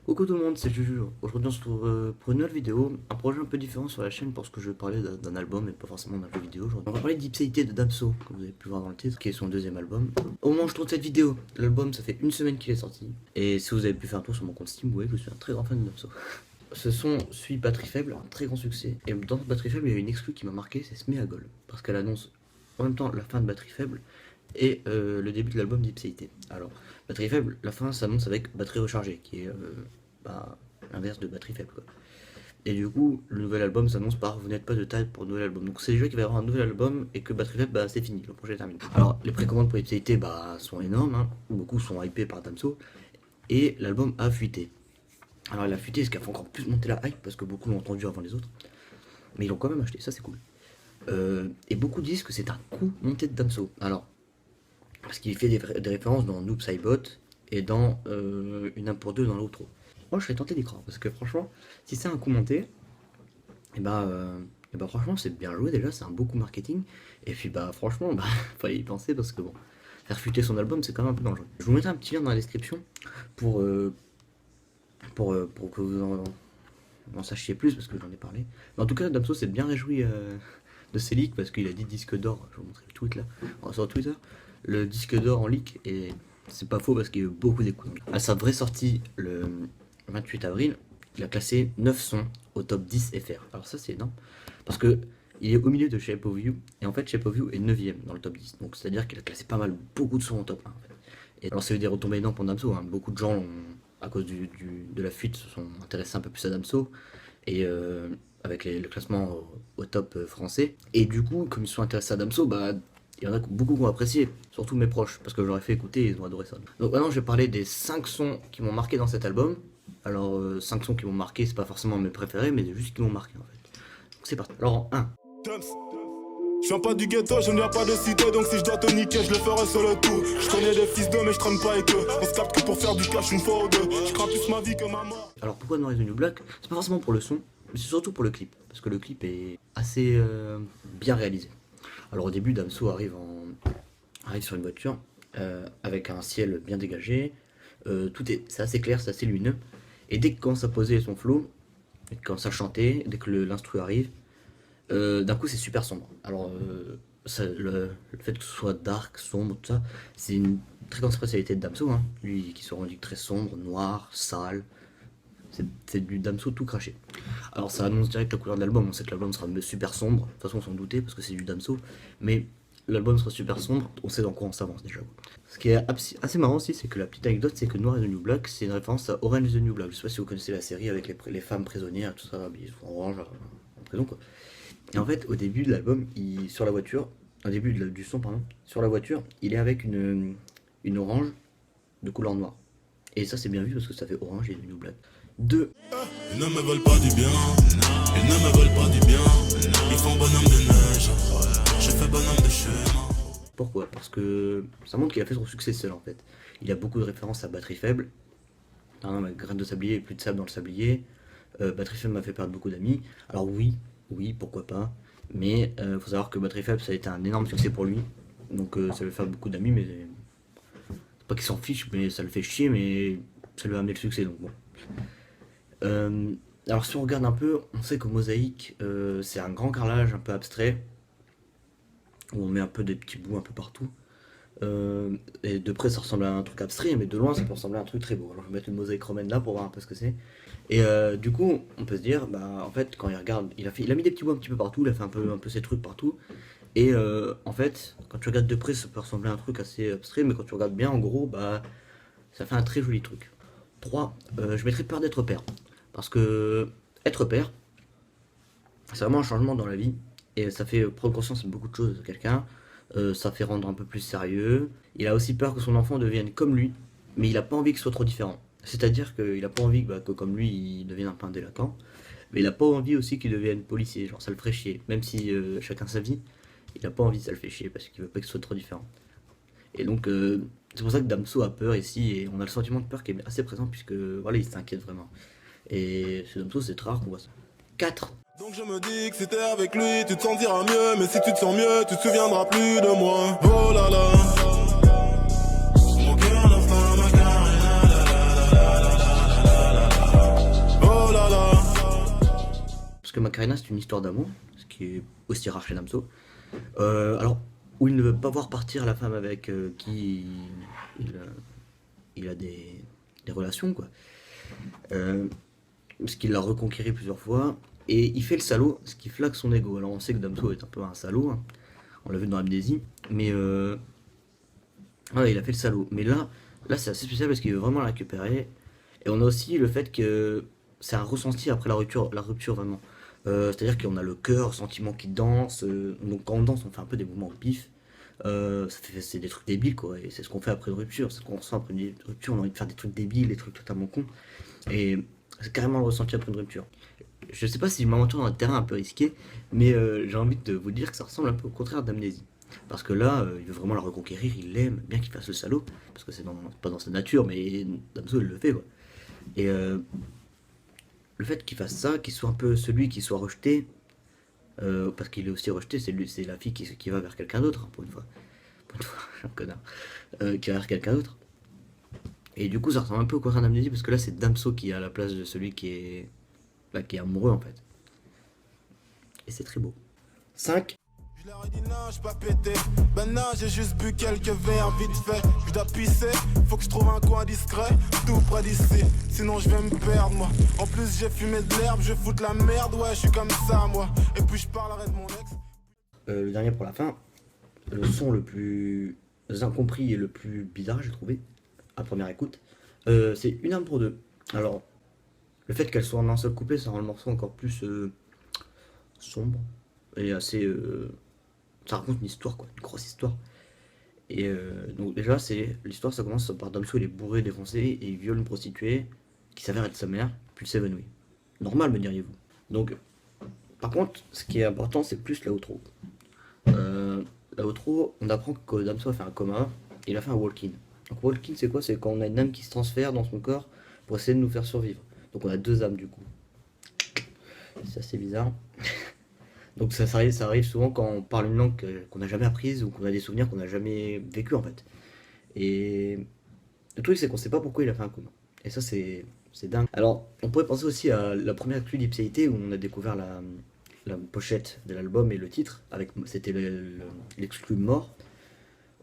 Coucou tout le monde, c'est Juju. Aujourd'hui on se retrouve pour une nouvelle vidéo, un projet un peu différent sur la chaîne parce que je vais parler d'un album et pas forcément d'un jeu vidéo aujourd'hui. On va parler d'Ipséité de Damso, comme vous avez pu voir dans le titre, qui est son deuxième album. Au moment où je tourne cette vidéo, l'album ça fait une semaine qu'il est sorti. Et si vous avez pu faire un tour sur mon compte Steam, vous voyez que je suis un très grand fan de Damso. Ce son suit Batterie Faible, un très grand succès. Et dans Batterie Faible, il y a une exclue qui m'a marqué, c'est Smeagol. Parce qu'elle annonce en même temps la fin de Batterie Faible et le début de l'album d'Ipséité. Alors, Batterie Faible, la fin s'annonce avec Batterie Rechargée, qui est l'inverse de Batterie Faible, quoi. Et du coup, le nouvel album s'annonce par Vous n'êtes pas de taille pour le nouvel album. Donc c'est déjà qu'il va y avoir un nouvel album et que Batterie Faible, c'est fini, le projet est terminé. Alors, les précommandes pour Ipséité sont énormes, hein. Beaucoup sont hypés par Damso. Et l'album a fuité. Alors, il a fuité, ce qui a fait encore plus monter la hype parce que beaucoup l'ont entendu avant les autres. Mais ils l'ont quand même acheté, ça c'est cool. Et beaucoup disent que c'est un coup monté de Damso. Alors, parce qu'il fait des références dans Noob Saibot et dans Une âme pour deux dans l'outro. Moi je serais tenté d'y croire parce que franchement, si c'est un coup monté, et franchement c'est bien joué déjà, c'est un beau coup marketing. Et puis franchement, fallait y penser parce que bon, faire fuiter son album c'est quand même un peu dangereux. Je vous mettrai un petit lien dans la description pour que vous en sachiez plus parce que j'en ai parlé. Mais en tout cas, Damso s'est bien réjoui de ses leaks parce qu'il a dit disque d'or. Je vais vous montrer le tweet là, sur Twitter. Le disque d'or en leak, et c'est pas faux parce qu'il y a eu beaucoup d'écoutes. À sa vraie sortie le 28 avril, il a classé 9 sons au top 10 FR. Alors ça c'est énorme parce que il est au milieu de Shape of You et en fait Shape of You est 9ème dans le top 10. Donc c'est à dire qu'il a classé pas mal, beaucoup de sons au top 1 en fait. Et alors c'est eu des retombées énormes pour Damso, hein. Beaucoup de gens à cause de la fuite se sont intéressés un peu plus à Damso et avec le classement au top français. Et du coup, comme ils se sont intéressés à Damso, il y en a beaucoup qui ont apprécié, surtout mes proches, parce que je leur ai fait écouter et ils ont adoré ça. Donc maintenant je vais parler des 5 sons qui m'ont marqué dans cet album. Alors 5 sons qui m'ont marqué, c'est pas forcément mes préférés, mais juste qui m'ont marqué en fait. Donc c'est parti. Alors en 1. Je viens pas du ghetto, je n'ai pas de cité, donc si je dois te niquer, je le ferai sur le tout. Je connais des fils d'eux, mais je traîne pas avec eux. On se capte que pour faire du cash une fois ou deux. Je crains plus ma vie que ma mort. Alors pourquoi Noise the New Black? C'est pas forcément pour le son, mais c'est surtout pour le clip. Parce que le clip est assez bien réalisé. Alors au début, Damso arrive sur une voiture avec un ciel bien dégagé. C'est assez clair, c'est assez lumineux. Et dès qu'il commence à poser son flow, dès qu'il commence à chanter, dès que l'instru arrive, d'un coup c'est super sombre. Alors le fait que ce soit dark, sombre, tout ça, c'est une très grande spécialité de Damso, hein. Lui qui se revendique très sombre, noir, sale. C'est du Damso tout craché. Alors ça annonce direct la couleur de l'album, on sait que l'album sera super sombre, de toute façon on s'en doutait parce que c'est du Damso, mais l'album sera super sombre, on sait dans quoi on s'avance déjà. Ce qui est assez marrant aussi, c'est que la petite anecdote, c'est que Noir is the New Black, c'est une référence à Orange is the New Black. Je sais pas si vous connaissez la série avec les femmes prisonnières, tout ça, ils sont orange en prison quoi. Et en fait, au début de l'album, sur la voiture, au début du son, pardon, sur la voiture, il est avec une orange de couleur noire. Et ça c'est bien vu parce que ça fait Orange et the New Black. 2. Ils ne me veulent pas du bien, ils ne me veulent pas du bien. Ils font bonhomme de neige, je fais bonhomme de chemin. Pourquoi? Parce que ça montre qu'il a fait son succès seul en fait. Il a beaucoup de références à Batterie Faible. Graine de sablier et plus de sable dans le sablier. Batterie Faible m'a fait perdre beaucoup d'amis. Alors oui, pourquoi pas. Mais faut savoir que Batterie Faible ça a été un énorme succès pour lui. Donc ça lui fait beaucoup d'amis, mais c'est pas qu'il s'en fiche, mais ça le fait chier, mais ça lui a amené le succès donc bon. Alors si on regarde un peu, on sait que Mosaïque c'est un grand carrelage un peu abstrait où on met un peu des petits bouts un peu partout et de près ça ressemble à un truc abstrait mais de loin ça peut ressembler à un truc très beau. Alors je vais mettre une mosaïque romaine là pour voir un peu ce que c'est et du coup on peut se dire en fait quand il regarde il a mis des petits bouts un petit peu partout, il a fait un peu ses trucs partout et en fait quand tu regardes de près ça peut ressembler à un truc assez abstrait mais quand tu regardes bien en gros ça fait un très joli truc. 3. Je mettrais peur d'être père. Parce que être père, c'est vraiment un changement dans la vie. Et ça fait prendre conscience de beaucoup de choses de quelqu'un. Ça fait rendre un peu plus sérieux. Il a aussi peur que son enfant devienne comme lui. Mais il a pas envie que ce soit trop différent. C'est-à-dire qu'il a pas envie que comme lui, il devienne un peu un délinquant. Mais il a pas envie aussi qu'il devienne policier. Genre ça le ferait chier. Même si chacun sa vie, il a pas envie, ça le fait chier. Parce qu'il veut pas que ce soit trop différent. Et donc c'est pour ça que Damso a peur ici. Et on a le sentiment de peur qui est assez présent. Puisque voilà, il s'inquiète vraiment. Et chez Damso, c'est très rare qu'on voit ça. 4. Donc je me dis que si t'es avec lui, tu te sentiras mieux. Mais si tu te sens mieux, tu te souviendras plus de moi. Oh là là. Mon cœur n'enflamme ma carrière. que Macarena c'est une histoire d'amour, ce qui est aussi rare chez Damso. Alors, où il ne veut pas voir partir la femme avec qui il a des relations, quoi. Parce qu'il l'a reconquéri plusieurs fois. Et il fait le salaud, ce qui flaque son ego. Alors on sait que Damso est un peu un salaud, hein. On l'a vu dans Amnésie. Mais voilà, il a fait le salaud. Mais là c'est assez spécial parce qu'il veut vraiment la récupérer. Et on a aussi le fait que c'est un ressenti après la rupture vraiment. C'est-à-dire qu'on a le cœur, sentiment qui danse. Donc quand on danse, on fait un peu des mouvements au pif. C'est des trucs débiles quoi. Et c'est ce qu'on fait après une rupture. C'est ce qu'on ressent après une rupture. On a envie de faire des trucs débiles, des trucs totalement cons. Et c'est carrément le ressenti après une rupture. Je sais pas si je m'aventure dans un terrain un peu risqué, mais j'ai envie de vous dire que ça ressemble un peu au contraire d'Amnésie. Parce que là, il veut vraiment la reconquérir, il l'aime, bien qu'il fasse le salaud, parce que c'est pas dans sa nature, mais Damso il le fait quoi. Et le fait qu'il fasse ça, qu'il soit un peu celui qui soit rejeté, parce qu'il est aussi rejeté, c'est la fille qui va vers quelqu'un d'autre, hein, pour une fois. Pour une fois, je suis un connard. Qui va vers quelqu'un d'autre. Et du coup, ça ressemble un peu au contraire d'Amnésie, parce que là, c'est Damso qui est à la place de celui qui est amoureux en fait. Et c'est très beau. 5. Je leur ai dit non, j'suis pas pété. Ben non, j'ai juste bu quelques verres vite fait. Je dois pisser, faut que je trouve un coin discret, tout près d'ici. Sinon je vais me perdre moi. En plus j'ai fumé de l'herbe, je fous de la merde, ouais, je suis comme ça moi. Et puis je parlerai de mon ex. Le dernier pour la fin. Le son le plus incompris et le plus bizarre, j'ai trouvé, à première écoute. C'est Une âme pour deux. Alors, le fait qu'elle soit en un seul couplet, ça rend le morceau encore plus sombre et assez. Ça raconte une histoire, quoi, une grosse histoire. Et donc, déjà, l'histoire, ça commence par Damso, il est bourré, défoncé, et il viole une prostituée qui s'avère être sa mère, puis il s'évanouit. Normal, me diriez-vous. Donc, par contre, ce qui est important, c'est plus la outro. La outro, on apprend que Damso a fait un coma, il a fait un walk-in. Donc, walk-in, c'est quoi? C'est quand on a une âme qui se transfère dans son corps pour essayer de nous faire survivre. Donc, on a deux âmes, du coup. C'est assez bizarre. Donc ça arrive souvent quand on parle une langue qu'on n'a jamais apprise ou qu'on a des souvenirs qu'on n'a jamais vécu en fait. Et le truc c'est qu'on sait pas pourquoi il a fait un coma. Et ça c'est dingue. Alors on pourrait penser aussi à la première actu d'Ipséité où on a découvert la pochette de l'album et le titre. C'était l'exclu mort.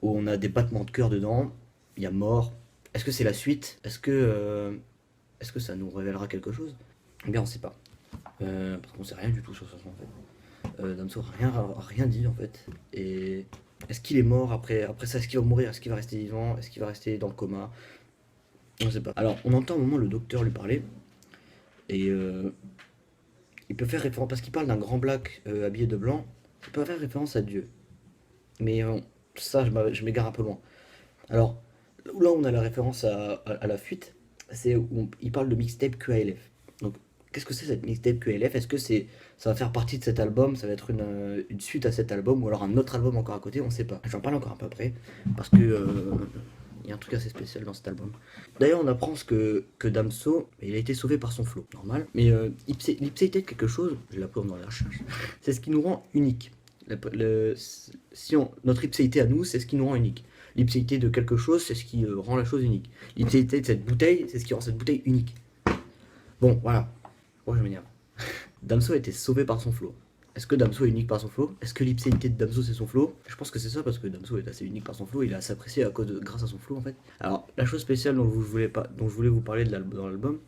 Où on a des battements de cœur dedans. Il y a mort. Est-ce que c'est la suite? Est-ce que ça nous révélera quelque chose? Eh bien on sait pas. Parce qu'on sait rien du tout sur ce son en fait. Damso a rien dit en fait. Et est-ce qu'il est mort après ça? Est-ce qu'il va mourir? Est-ce qu'il va rester vivant? Est-ce qu'il va rester dans le coma? On ne sait pas. Alors on entend au moment le docteur lui parler. Et il peut faire référence, parce qu'il parle d'un grand black habillé de blanc, il peut faire référence à Dieu. Mais ça je m'égare un peu loin. Alors là on a la référence à la fuite, c'est où il parle de mixtape QALF. Donc qu'est-ce que c'est cette mixtape QLF? Est-ce que ça va faire partie de cet album? Ça va être une suite à cet album ou alors un autre album encore à côté? On sait pas. J'en parle encore un peu après parce que il y a un truc assez spécial dans cet album. D'ailleurs, on apprend que Damso, il a été sauvé par son flow, normal. Mais l'ipséité de quelque chose, je l'apprends dans la recherche, c'est ce qui nous rend unique. Notre ipséité à nous, c'est ce qui nous rend unique. L'ipséité de quelque chose, c'est ce qui rend la chose unique. L'ipséité de cette bouteille, c'est ce qui rend cette bouteille unique. Bon, voilà. Oh, je m'énerve. Damso a été sauvé par son flow. Est-ce que Damso est unique par son flow? Est-ce que l'ipséité de Damso c'est son flow? Je pense que c'est ça parce que Damso est assez unique par son flow, il est assez apprécié grâce à son flow en fait. Alors la chose spéciale dont je voulais vous parler dans l'album,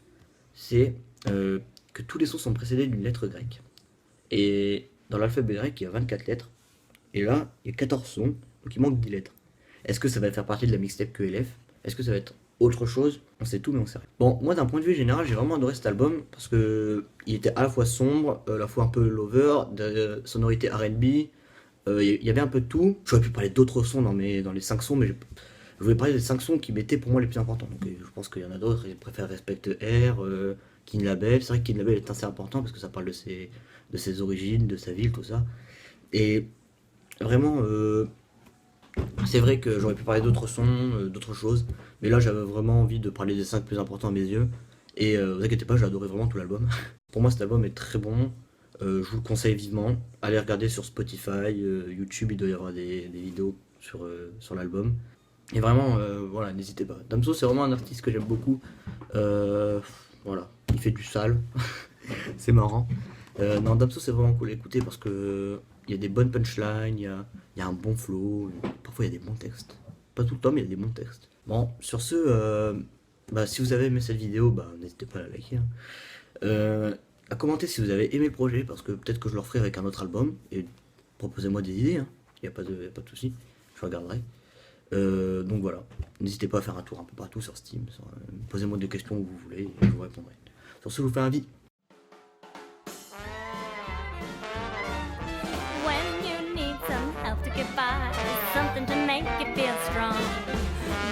c'est que tous les sons sont précédés d'une lettre grecque. Et dans l'alphabet grec il y a 24 lettres, et là il y a 14 sons, donc il manque 10 lettres. Est-ce que ça va faire partie de la mixtape QLF? Est-ce que ça va être autre chose? On sait tout mais on sait rien. Bon, moi d'un point de vue général j'ai vraiment adoré cet album parce que il était à la fois sombre, à la fois un peu lover, de sonorité R&B, il y avait un peu de tout. J'aurais pu parler d'autres sons dans les 5 sons, mais je voulais parler des 5 sons qui m'étaient pour moi les plus importants. Donc je pense qu'il y en a d'autres, je préfère Respect Air, King Label. C'est vrai que King Label est assez important parce que ça parle de ses origines, de sa ville, tout ça. Et vraiment c'est vrai que j'aurais pu parler d'autres sons, d'autres choses, mais là j'avais vraiment envie de parler des 5 plus importants à mes yeux. Et vous inquiétez pas, j'ai adoré vraiment tout l'album. Pour moi cet album est très bon, je vous le conseille vivement. Allez regarder sur Spotify, YouTube, il doit y avoir des vidéos sur l'album. Et vraiment, voilà, n'hésitez pas. Damso c'est vraiment un artiste que j'aime beaucoup. Voilà, il fait du sale, c'est marrant. Non, Damso c'est vraiment cool à écouter parce que il y a des bonnes punchlines, il y a un bon flow, parfois il y a des bons textes. Pas tout le temps, mais il y a des bons textes. Bon, sur ce, bah, si vous avez aimé cette vidéo, bah, n'hésitez pas à la liker, hein. À commenter si vous avez aimé le projet, parce que peut-être que je le referai avec un autre album, et proposez-moi des idées, hein. Il n'y a pas de souci, je regarderai. Donc voilà, n'hésitez pas à faire un tour un peu partout sur Steam, posez-moi des questions où vous voulez, et je vous répondrai. Sur ce, je vous fais un avis. When you need some help to get by, something to make you feel strong.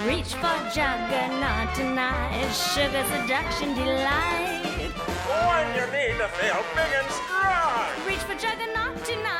Reach for Juggernaut tonight, sugar seduction delight. When you need to feel big and strong. Reach for Juggernaut tonight.